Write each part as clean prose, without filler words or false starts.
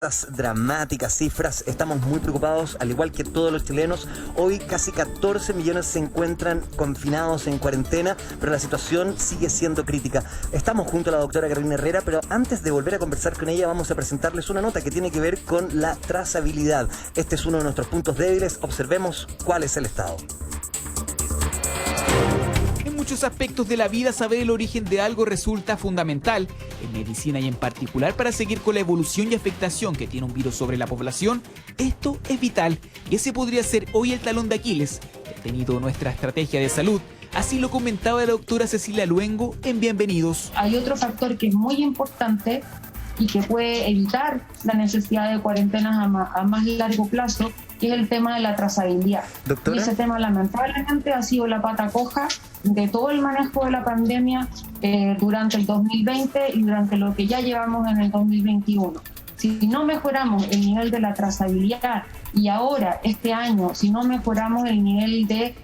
Estas dramáticas cifras, estamos muy preocupados, al igual que todos los chilenos. Hoy casi 14 millones se encuentran confinados en cuarentena, pero la situación sigue siendo crítica. Estamos junto a la doctora Carolina Herrera, pero antes de volver a conversar con ella vamos a presentarles una nota que tiene que ver con la trazabilidad. Este es uno de nuestros puntos débiles, observemos cuál es el estado. En muchos aspectos de la vida, saber el origen de algo resulta fundamental. En medicina y en particular para seguir con la evolución y afectación que tiene un virus sobre la población, esto es vital y ese podría ser hoy el talón de Aquiles detenido nuestra estrategia de salud. Así lo comentaba la doctora Cecilia Luengo en Bienvenidos. Hay otro factor que es muy importante y que puede evitar la necesidad de cuarentenas a más largo plazo, que es el tema de la trazabilidad. ¿Doctora? Y ese tema lamentablemente ha sido la pata coja de todo el manejo de la pandemia durante el 2020 y durante lo que ya llevamos en el 2021. Si no mejoramos el nivel de la trazabilidad y ahora, este año, si no mejoramos el nivel de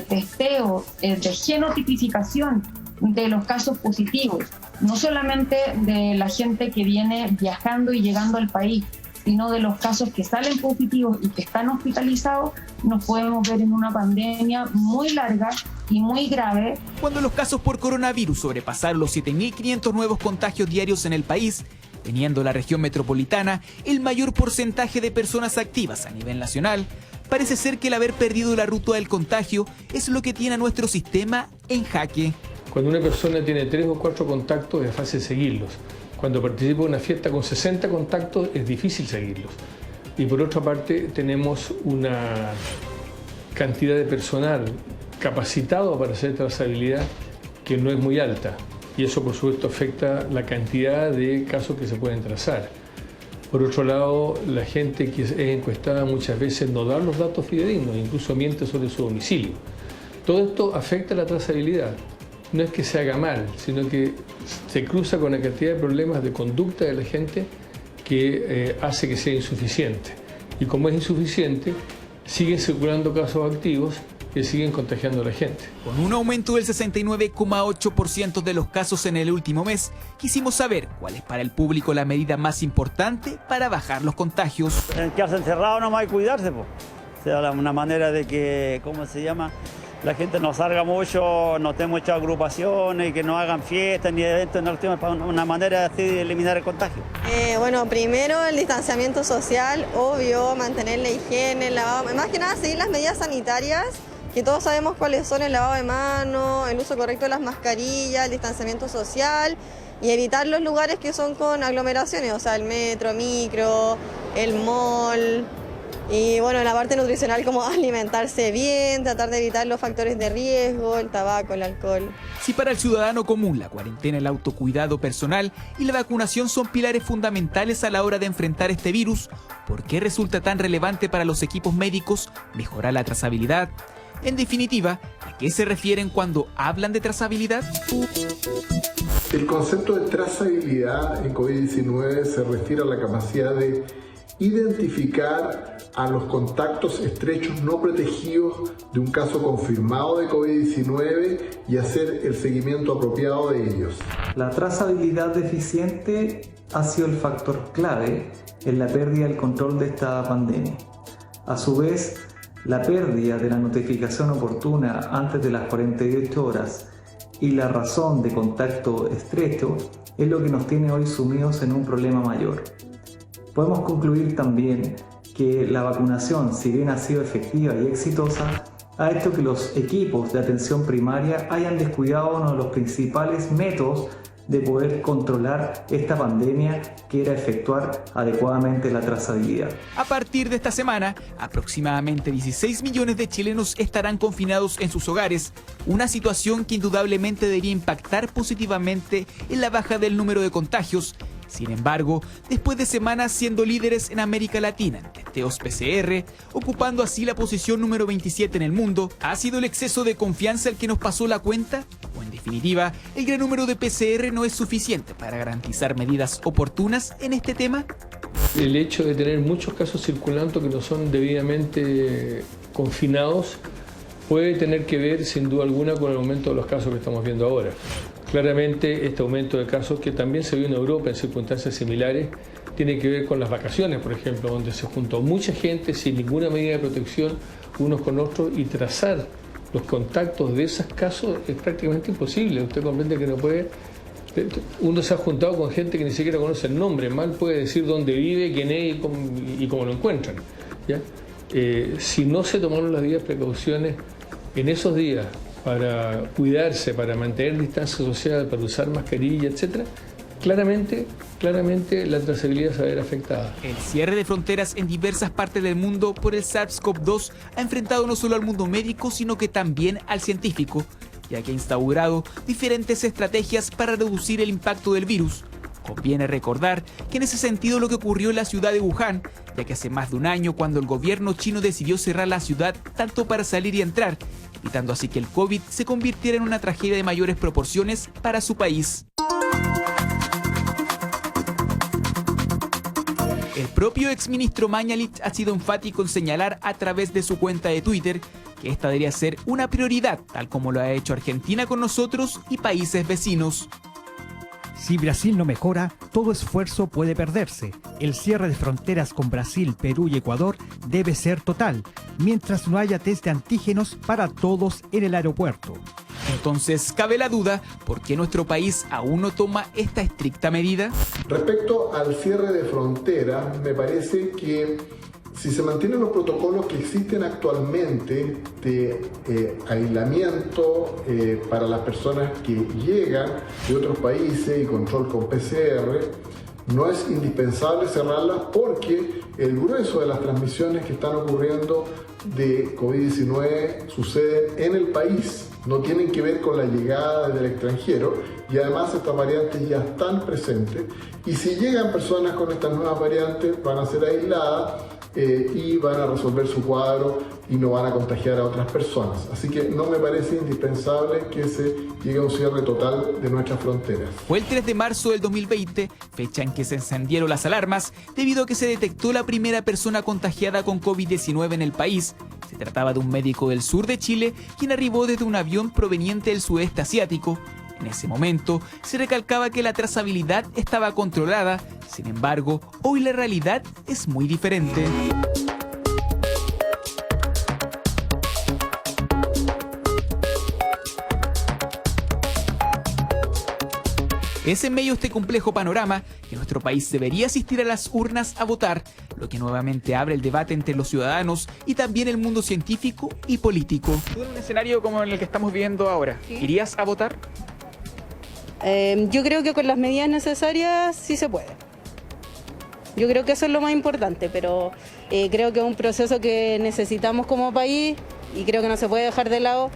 testeo, de genotipificación de los casos positivos, no solamente de la gente que viene viajando y llegando al país, sino de los casos que salen positivos y que están hospitalizados, nos podemos ver en una pandemia muy larga y muy grave. Cuando los casos por coronavirus sobrepasaron los 7.500 nuevos contagios diarios en el país, teniendo la región metropolitana el mayor porcentaje de personas activas a nivel nacional, parece ser que el haber perdido la ruta del contagio es lo que tiene a nuestro sistema en jaque. Cuando una persona tiene 3 o 4 contactos es fácil seguirlos. Cuando participa en una fiesta con 60 contactos es difícil seguirlos. Y por otra parte tenemos una cantidad de personal capacitado para hacer trazabilidad que no es muy alta. Y eso por supuesto afecta la cantidad de casos que se pueden trazar. Por otro lado, la gente que es encuestada muchas veces no da los datos fidedignos, incluso miente sobre su domicilio. Todo esto afecta la trazabilidad. No es que se haga mal, sino que se cruza con una cantidad de problemas de conducta de la gente que hace que sea insuficiente. Y como es insuficiente, siguen circulando casos activos que siguen contagiando a la gente. Con un aumento del 69,8% de los casos en el último mes, quisimos saber cuál es para el público la medida más importante para bajar los contagios. Quedarse encerrado nomás y cuidarse, pues. O sea, una manera de que, ¿cómo se llama? La gente no salga mucho, no tenga muchas agrupaciones, que no hagan fiestas ni eventos, una manera así de eliminar el contagio. Bueno, primero el distanciamiento social, obvio, mantener la higiene, el lavado, más que nada seguir las medidas sanitarias, que todos sabemos cuáles son: el lavado de manos, el uso correcto de las mascarillas, el distanciamiento social y evitar los lugares que son con aglomeraciones, o sea, el metro, micro, el mall. Y bueno, la parte nutricional, como alimentarse bien, tratar de evitar los factores de riesgo, el tabaco, el alcohol. Si para el ciudadano común la cuarentena, el autocuidado personal y la vacunación son pilares fundamentales a la hora de enfrentar este virus, ¿por qué resulta tan relevante para los equipos médicos mejorar la trazabilidad? En definitiva, ¿a qué se refieren cuando hablan de trazabilidad? El concepto de trazabilidad en COVID-19 se refiere a la capacidad de identificar a los contactos estrechos no protegidos de un caso confirmado de COVID-19 y hacer el seguimiento apropiado de ellos. La trazabilidad deficiente ha sido el factor clave en la pérdida del control de esta pandemia. A su vez, la pérdida de la notificación oportuna antes de las 48 horas y la razón de contacto estrecho es lo que nos tiene hoy sumidos en un problema mayor. Podemos concluir también que la vacunación, si bien ha sido efectiva y exitosa, ha hecho que los equipos de atención primaria hayan descuidado uno de los principales métodos de poder controlar esta pandemia, que era efectuar adecuadamente la trazabilidad. A partir de esta semana, aproximadamente 16 millones de chilenos estarán confinados en sus hogares, una situación que indudablemente debería impactar positivamente en la baja del número de contagios. Sin embargo, después de semanas siendo líderes en América Latina en testeos PCR, ocupando así la posición número 27 en el mundo, ¿ha sido el exceso de confianza el que nos pasó la cuenta? ¿O en definitiva, el gran número de PCR no es suficiente para garantizar medidas oportunas en este tema? El hecho de tener muchos casos circulando que no son debidamente confinados puede tener que ver sin duda alguna con el aumento de los casos que estamos viendo ahora. Claramente este aumento de casos, que también se vio en Europa en circunstancias similares, tiene que ver con las vacaciones, por ejemplo, donde se juntó mucha gente sin ninguna medida de protección unos con otros, y trazar los contactos de esos casos es prácticamente imposible. Usted comprende que no puede... Uno se ha juntado con gente que ni siquiera conoce el nombre, mal puede decir dónde vive, quién es y cómo lo encuentran, ¿ya? Si no se tomaron las debidas precauciones en esos días para cuidarse, para mantener distancia social, para usar mascarilla, etcétera, claramente la trazabilidad se va a ver afectada. El cierre de fronteras en diversas partes del mundo por el SARS-CoV-2 ha enfrentado no solo al mundo médico, sino que también al científico, ya que ha instaurado diferentes estrategias para reducir el impacto del virus. Conviene recordar que en ese sentido lo que ocurrió en la ciudad de Wuhan, ya que hace más de un año cuando el gobierno chino decidió cerrar la ciudad tanto para salir y entrar, evitando así que el COVID se convirtiera en una tragedia de mayores proporciones para su país. El propio exministro Mañalich ha sido enfático en señalar a través de su cuenta de Twitter que esta debería ser una prioridad, tal como lo ha hecho Argentina con nosotros y países vecinos. Si Brasil no mejora, todo esfuerzo puede perderse. El cierre de fronteras con Brasil, Perú y Ecuador debe ser total, mientras no haya test de antígenos para todos en el aeropuerto. Entonces, cabe la duda, ¿por qué nuestro país aún no toma esta estricta medida? Respecto al cierre de fronteras, me parece que si se mantienen los protocolos que existen actualmente de aislamiento para las personas que llegan de otros países y control con PCR, no es indispensable cerrarlas porque el grueso de las transmisiones que están ocurriendo de COVID-19 suceden en el país, no tienen que ver con la llegada del extranjero, y además estas variantes ya están presentes, y si llegan personas con estas nuevas variantes van a ser aisladas y van a resolver su cuadro y no van a contagiar a otras personas. Así que no me parece indispensable que se llegue a un cierre total de nuestras fronteras. Fue el 3 de marzo del 2020, fecha en que se encendieron las alarmas debido a que se detectó la primera persona contagiada con COVID-19 en el país. Se trataba de un médico del sur de Chile, quien arribó desde un avión proveniente del sudeste asiático. En ese momento se recalcaba que la trazabilidad estaba controlada, sin embargo, hoy la realidad es muy diferente. Es en medio de este complejo panorama que nuestro país debería asistir a las urnas a votar, lo que nuevamente abre el debate entre los ciudadanos y también el mundo científico y político. ¿Tú en un escenario como en el que estamos viviendo ahora, irías a votar? Yo creo que con las medidas necesarias sí se puede. Yo creo que eso es lo más importante, pero creo que es un proceso que necesitamos como país y creo que no se puede dejar de lado,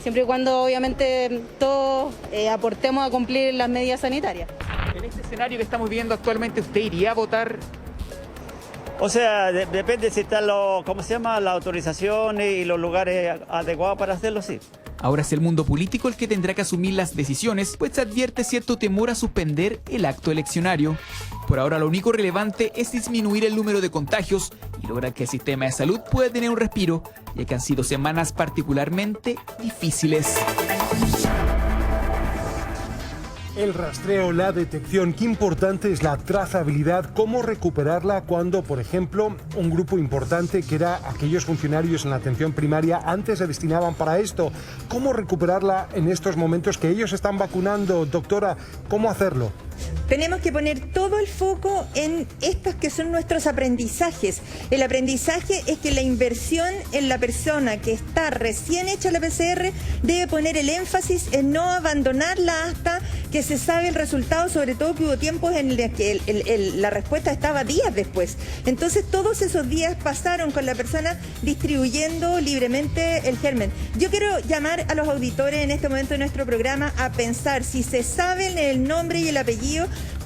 siempre y cuando obviamente todos aportemos a cumplir las medidas sanitarias. En este escenario que estamos viviendo actualmente, ¿usted iría a votar? O sea, depende si están las autorizaciones y los lugares adecuados para hacerlo, sí. Ahora es el mundo político el que tendrá que asumir las decisiones, pues se advierte cierto temor a suspender el acto eleccionario. Por ahora lo único relevante es disminuir el número de contagios y lograr que el sistema de salud pueda tener un respiro, ya que han sido semanas particularmente difíciles. El rastreo, la detección, qué importante es la trazabilidad, cómo recuperarla cuando, por ejemplo, un grupo importante que era aquellos funcionarios en la atención primaria antes se destinaban para esto. ¿Cómo recuperarla en estos momentos que ellos están vacunando? Doctora, ¿cómo hacerlo? Tenemos que poner todo el foco en estos que son nuestros aprendizajes. El aprendizaje es que la inversión en la persona que está recién hecha la PCR debe poner el énfasis en no abandonarla hasta que se sabe el resultado, sobre todo que hubo tiempos en los que la respuesta estaba días después. Entonces todos esos días pasaron con la persona distribuyendo libremente el germen. Yo quiero llamar a los auditores en este momento de nuestro programa a pensar si se saben el nombre y el apellido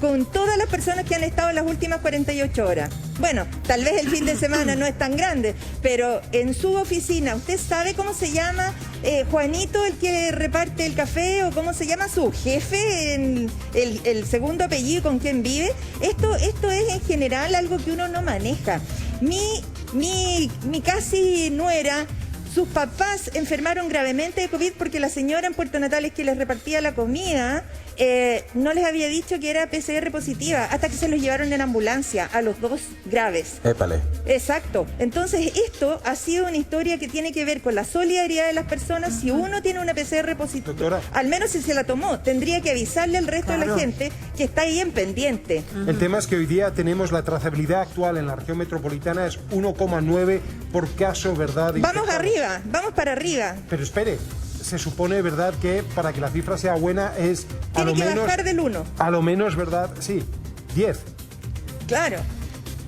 con todas las personas que han estado en las últimas 48 horas. Bueno, tal vez el fin de semana no es tan grande, pero en su oficina, ¿usted sabe cómo se llama Juanito, el que reparte el café, o cómo se llama su jefe, el segundo apellido con quien vive? Esto es en general algo que uno no maneja. Mi casi nuera, sus papás enfermaron gravemente de COVID porque la señora en Puerto Natales que les repartía la comida no les había dicho que era PCR positiva hasta que se los llevaron en ambulancia a los 2 graves. Épale. Exacto. Entonces esto ha sido una historia que tiene que ver con la solidaridad de las personas. Si uno tiene una PCR positiva, doctora, al menos si se la tomó, tendría que avisarle al resto de la gente que está ahí en pendiente. El tema es que hoy día tenemos la trazabilidad actual en la región metropolitana es 1,9 por caso, ¿verdad? Vamos arriba, vamos para arriba. Pero espere, se supone, ¿verdad?, que para que la cifra sea buena es a Tiene lo que menos, bajar del 1. A lo menos, ¿verdad? Sí, 10. Claro.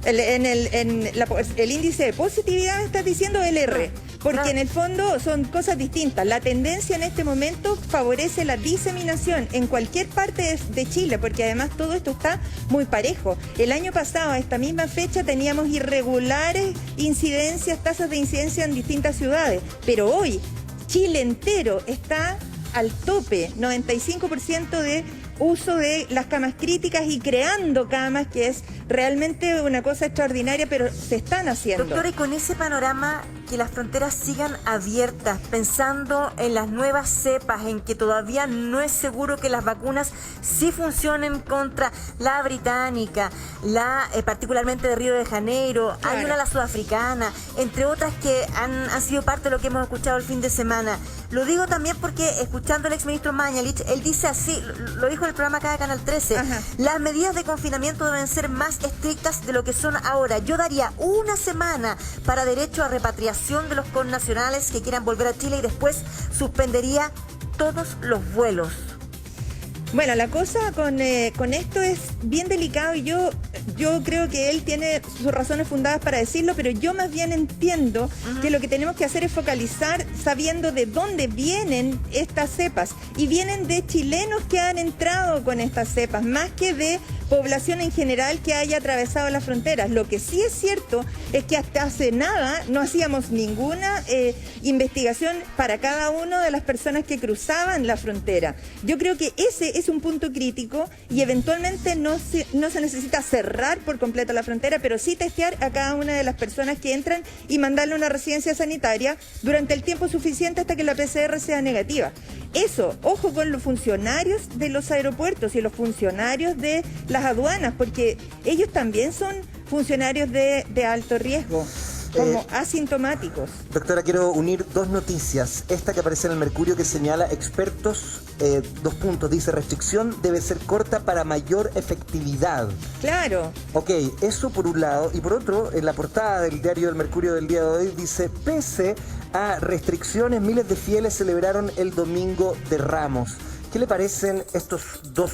El índice de positividad me estás diciendo el R, porque en el fondo son cosas distintas. La tendencia en este momento favorece la diseminación en cualquier parte de Chile, porque además todo esto está muy parejo. El año pasado, a esta misma fecha, teníamos irregulares incidencias, tasas de incidencia en distintas ciudades, pero hoy Chile entero está al tope, 95% de uso de las camas críticas y creando camas, que es realmente una cosa extraordinaria, pero se están haciendo. Doctora, y con ese panorama, que las fronteras sigan abiertas, pensando en las nuevas cepas, en que todavía no es seguro que las vacunas sí funcionen contra la británica, particularmente de Río de Janeiro, hay una, la sudafricana, entre otras que han sido parte de lo que hemos escuchado el fin de semana. Lo digo también porque, escuchando al exministro Mañalich, él dice así, lo dijo en el programa acá de Canal 13, las medidas de confinamiento deben ser más estrictas de lo que son ahora. Yo daría una semana para derecho a repatriación de los connacionales que quieran volver a Chile y después suspendería todos los vuelos. Bueno, la cosa con esto es bien delicado y yo creo que él tiene sus razones fundadas para decirlo, pero yo más bien entiendo que lo que tenemos que hacer es focalizar sabiendo de dónde vienen estas cepas, y vienen de chilenos que han entrado con estas cepas, más que de población en general que haya atravesado las fronteras. Lo que sí es cierto es que hasta hace nada no hacíamos ninguna investigación para cada una de las personas que cruzaban la frontera. Yo creo que ese es un punto crítico y eventualmente no se necesita cerrar por completo la frontera, pero sí testear a cada una de las personas que entran y mandarle a una residencia sanitaria durante el tiempo suficiente hasta que la PCR sea negativa. Eso, ojo con los funcionarios de los aeropuertos y los funcionarios de las aduanas, porque ellos también son funcionarios de alto riesgo, como asintomáticos. Doctora, quiero unir dos noticias. Esta que aparece en el Mercurio, que señala expertos, 2 puntos, dice restricción debe ser corta para mayor efectividad. Claro. Ok, eso por un lado. Y por otro, en la portada del diario El Mercurio del día de hoy dice, pese a restricciones, miles de fieles celebraron el Domingo de Ramos. ¿Qué le parecen estos dos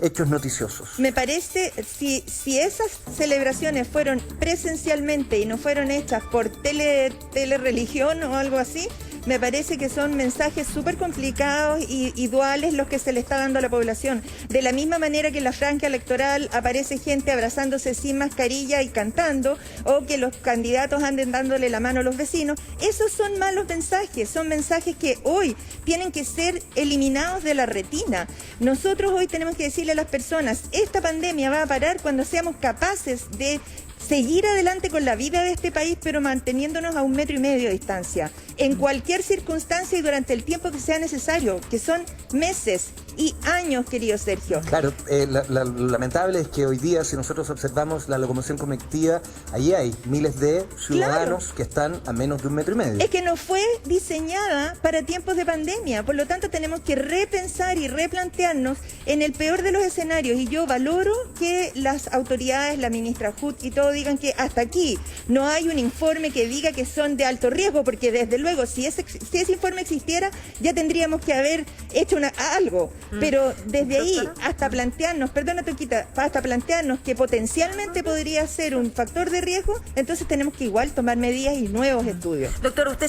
hechos noticiosos? Me parece, si esas celebraciones fueron presencialmente y no fueron hechas por telereligión o algo así, me parece que son mensajes súper complicados y duales los que se le está dando a la población. De la misma manera que en la franja electoral aparece gente abrazándose sin mascarilla y cantando, o que los candidatos anden dándole la mano a los vecinos, esos son malos mensajes, son mensajes que hoy tienen que ser eliminados de la retina. Nosotros hoy tenemos que decirle a las personas, esta pandemia va a parar cuando seamos capaces de seguir adelante con la vida de este país, pero manteniéndonos a 1,5 metros de distancia, en cualquier circunstancia y durante el tiempo que sea necesario, que son meses y años, querido Sergio. Claro, lo lamentable es que hoy día, si nosotros observamos la locomoción colectiva, allí hay miles de ciudadanos que están a menos de 1,5 metros. Es que no fue diseñada para tiempos de pandemia, por lo tanto tenemos que repensar y replantearnos en el peor de los escenarios, y yo valoro que las autoridades, la ministra Hut y todo, digan que hasta aquí no hay un informe que diga que son de alto riesgo, porque desde luego si ese informe existiera ya tendríamos que haber hecho algo, pero desde ahí hasta plantearnos, perdona Toquita, hasta plantearnos que potencialmente podría ser un factor de riesgo, entonces tenemos que igual tomar medidas y nuevos estudios. Doctor, usted